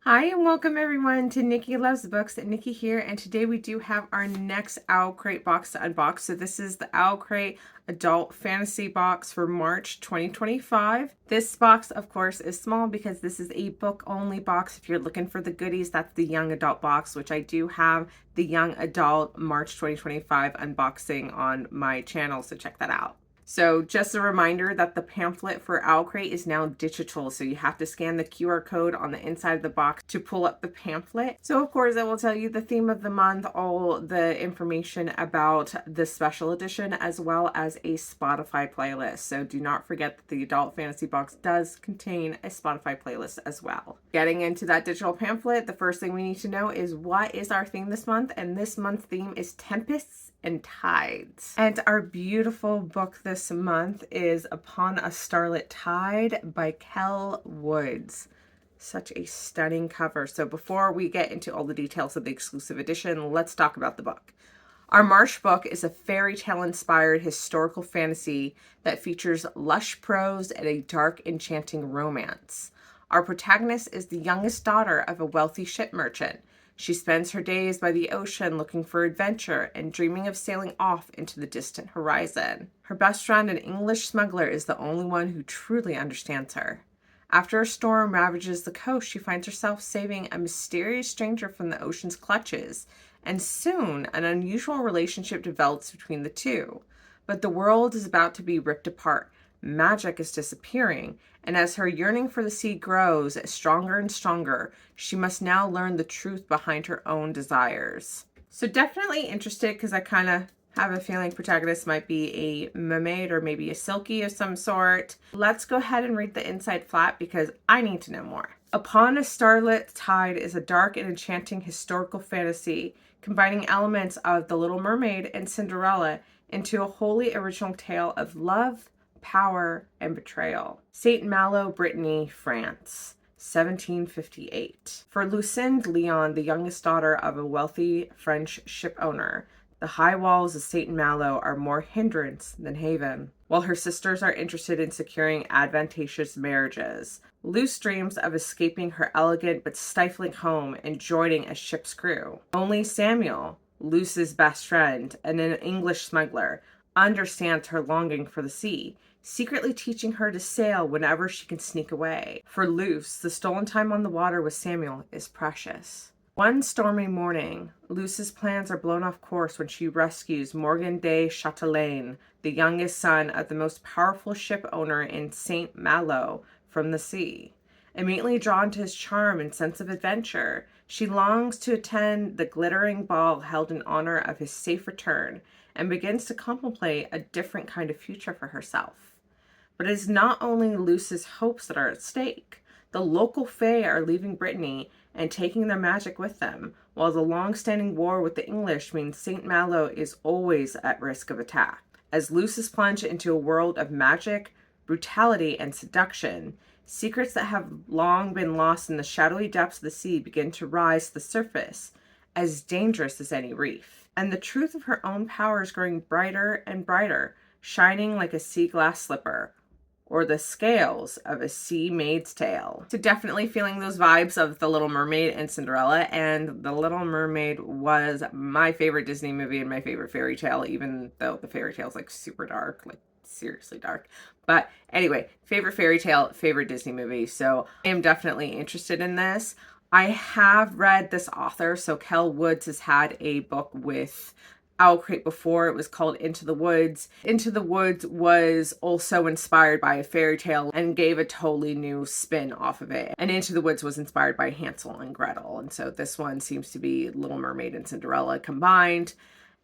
Hi and welcome everyone to Nikki Loves Books. Nikki here, and today we do have our next OwlCrate box to unbox. So this is the OwlCrate Adult Fantasy Box for March 2025. This box, of course, is small because this is a book-only box. If you're looking for the goodies, that's the Young Adult box, which I do have the Young Adult March 2025 unboxing on my channel, so check that out. So just a reminder that the pamphlet for OwlCrate is now digital. So you have to scan the QR code on the inside of the box to pull up the pamphlet. So of course, it will tell you the theme of the month, all the information about the special edition, as well as a Spotify playlist. So do not forget that the Adult Fantasy Box does contain a Spotify playlist as well. Getting into that digital pamphlet, the first thing we need to know is what is our theme this month? And this month's theme is Tempests and Tides. And our beautiful book this month is Upon a Starlit Tide by Kell Woods. Such a stunning cover. So before we get into all the details of the exclusive edition, let's talk about the book. Our March book is a fairy tale inspired historical fantasy that features lush prose and a dark, enchanting romance. Our protagonist is the youngest daughter of a wealthy ship merchant. She spends her days by the ocean looking for adventure and dreaming of sailing off into the distant horizon. Her best friend, an English smuggler, is the only one who truly understands her. After a storm ravages the coast, she finds herself saving a mysterious stranger from the ocean's clutches, and soon an unusual relationship develops between the two. But the world is about to be ripped apart. Magic is disappearing, and as her yearning for the sea grows stronger and stronger, she must now learn the truth behind her own desires. So definitely interested because I kind of have a feeling protagonist might be a mermaid or maybe a silky of some sort. Let's go ahead and read the inside flap because I need to know more. Upon a Starlit Tide is a dark and enchanting historical fantasy combining elements of The Little Mermaid and Cinderella into a wholly original tale of love, power, and betrayal. St. Malo, Brittany, France, 1758. For Lucinda Leon, the youngest daughter of a wealthy French ship owner, the high walls of St. Malo are more hindrance than haven. While her sisters are interested in securing advantageous marriages, Luce dreams of escaping her elegant but stifling home and joining a ship's crew. Only Samuel, Luce's best friend and an English smuggler, understands her longing for the sea, secretly teaching her to sail whenever she can sneak away. For Luce, the stolen time on the water with Samuel is precious. One stormy morning, Luce's plans are blown off course when she rescues Morgan de Chatelaine, the youngest son of the most powerful ship owner in St. Malo, from the sea. Immediately drawn to his charm and sense of adventure, she longs to attend the glittering ball held in honor of his safe return and begins to contemplate a different kind of future for herself. But it is not only Luce's hopes that are at stake. The local fae are leaving Brittany and taking their magic with them, while the long-standing war with the English means St. Malo is always at risk of attack. As Luce is plunged into a world of magic, brutality, and seduction, secrets that have long been lost in the shadowy depths of the sea begin to rise to the surface, as dangerous as any reef. And the truth of her own power is growing brighter and brighter, shining like a sea glass slipper, or the scales of a sea maid's tale. So definitely feeling those vibes of The Little Mermaid and Cinderella, and The Little Mermaid was my favorite Disney movie and my favorite fairy tale, even though the fairy tale is like super dark, like seriously dark. But anyway, favorite fairy tale, favorite Disney movie. So I am definitely interested in this. I have read this author. So Kell Woods has had a book with OwlCrate before. It was called Into the Woods. Into the Woods was also inspired by a fairy tale and gave a totally new spin off of it. And Into the Woods was inspired by Hansel and Gretel. And so this one seems to be Little Mermaid and Cinderella combined.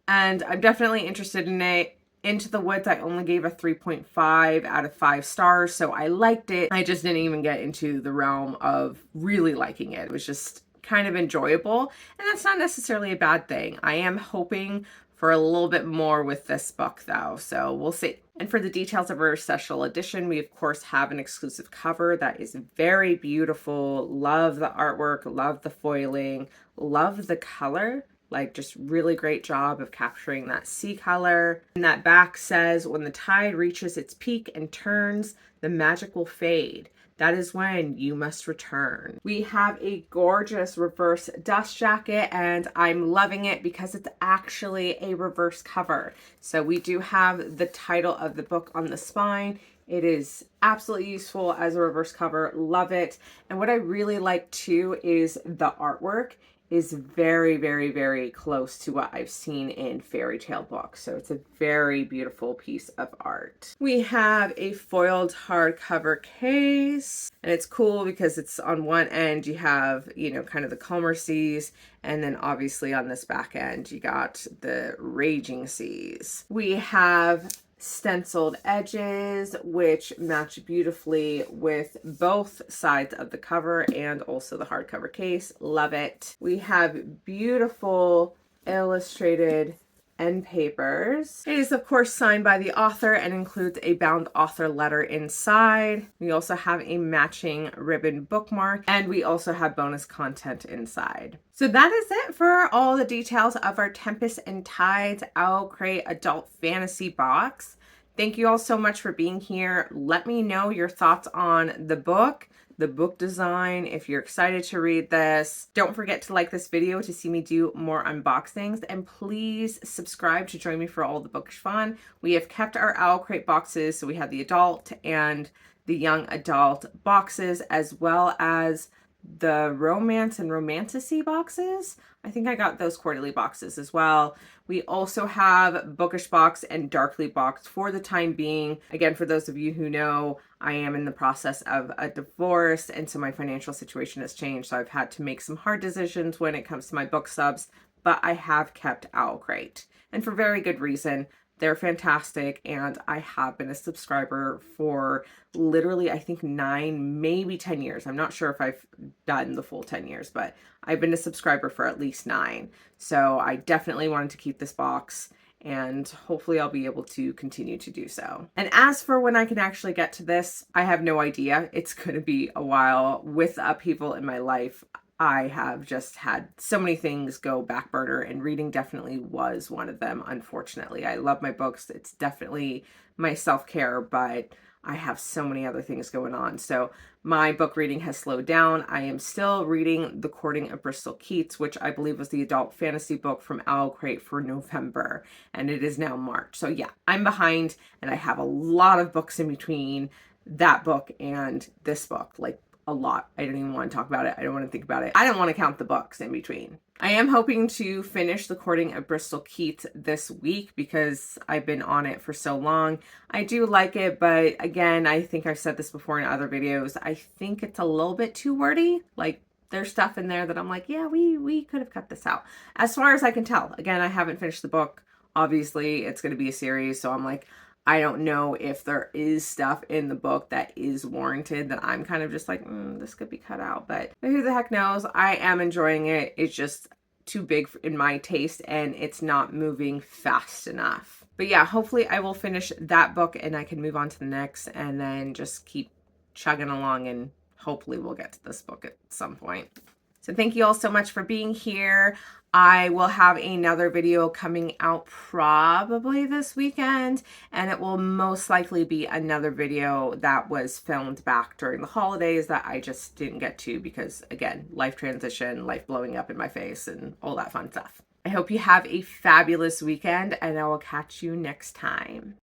And I'm definitely interested in it. Into the Woods, I only gave a 3.5 out of 5 stars, so I liked it. I just didn't even get into the realm of really liking it. It was just kind of enjoyable, and that's not necessarily a bad thing. I am hoping for a little bit more with this book though, so we'll see. And for the details of our special edition, we of course have an exclusive cover that is very beautiful. Love the artwork, love the foiling, love the color. Like, just really great job of capturing that sea color. And that back says, when the tide reaches its peak and turns, the magic will fade. that is when you must return. We have a gorgeous reverse dust jacket, and I'm loving it because it's actually a reverse cover. So we do have the title of the book on the spine. It is absolutely useful as a reverse cover. Love it. And what I really like too is the artwork is very, very, very close to what I've seen in fairy tale books. So it's a very beautiful piece of art. We have a foiled hardcover case, and it's cool because it's on one end you have, you know, kind of the calmer seas, and then obviously on this back end you got the raging seas. We have stenciled edges which match beautifully with both sides of the cover and also the hardcover case. Love it. We have beautiful illustrated end papers. It is of course signed by the author and includes a bound author letter inside. We also have a matching ribbon bookmark, and we also have bonus content inside. So that is it for all the details of our Tempests and Tides OwlCrate adult fantasy box. Thank you all so much for being here. Let me know your thoughts on the book design, if you're excited to read this. Don't forget to like this video to see me do more unboxings, and please subscribe to join me for all the bookish fun. We have kept our OwlCrate boxes, so we have the adult and the young adult boxes, as well as the romance and romantasy boxes. I think I got those quarterly boxes as well. We also have bookish box and darkly boxed for the time being. Again, for those of you who know, I am in the process of a divorce, and so my financial situation has changed. So I've had to make some hard decisions when it comes to my book subs, but I have kept OwlCrate, and for very good reason. They're fantastic, and I have been a subscriber for literally, I think 9, maybe 10 years. I'm not sure if I've done the full 10 years, but I've been a subscriber for at least 9. So I definitely wanted to keep this box, and hopefully I'll be able to continue to do so. And as for when I can actually get to this, I have no idea. It's going to be a while. With upheaval in my life, I have just had so many things go back burner, and reading definitely was one of them, unfortunately. I love my books. It's definitely my self-care, but I have so many other things going on. So my book reading has slowed down. I am still reading The Courting of Bristol Keats, which I believe was the adult fantasy book from OwlCrate for November, and it is now March. So yeah, I'm behind, and I have a lot of books in between that book and this book, like a lot. I don't even want to talk about it. I don't want to think about it. I don't want to count the books in between. I am hoping to finish The Courting of Bristol Keats this week because I've been on it for so long. I do like it, but again, I think I've said this before in other videos. I think it's a little bit too wordy. Like, there's stuff in there that I'm like, yeah, we could have cut this out. As far as I can tell. Again, I haven't finished the book. Obviously, it's going to be a series, so I'm like, I don't know if there is stuff in the book that is warranted that I'm kind of just like, this could be cut out, but who the heck knows? I am enjoying it. It's just too big in my taste, and it's not moving fast enough. But yeah, hopefully I will finish that book and I can move on to the next, and then just keep chugging along, and hopefully we'll get to this book at some point. So thank you all so much for being here. I will have another video coming out probably this weekend, and it will most likely be another video that was filmed back during the holidays that I just didn't get to because, again, life transition, life blowing up in my face, and all that fun stuff. I hope you have a fabulous weekend, and I will catch you next time.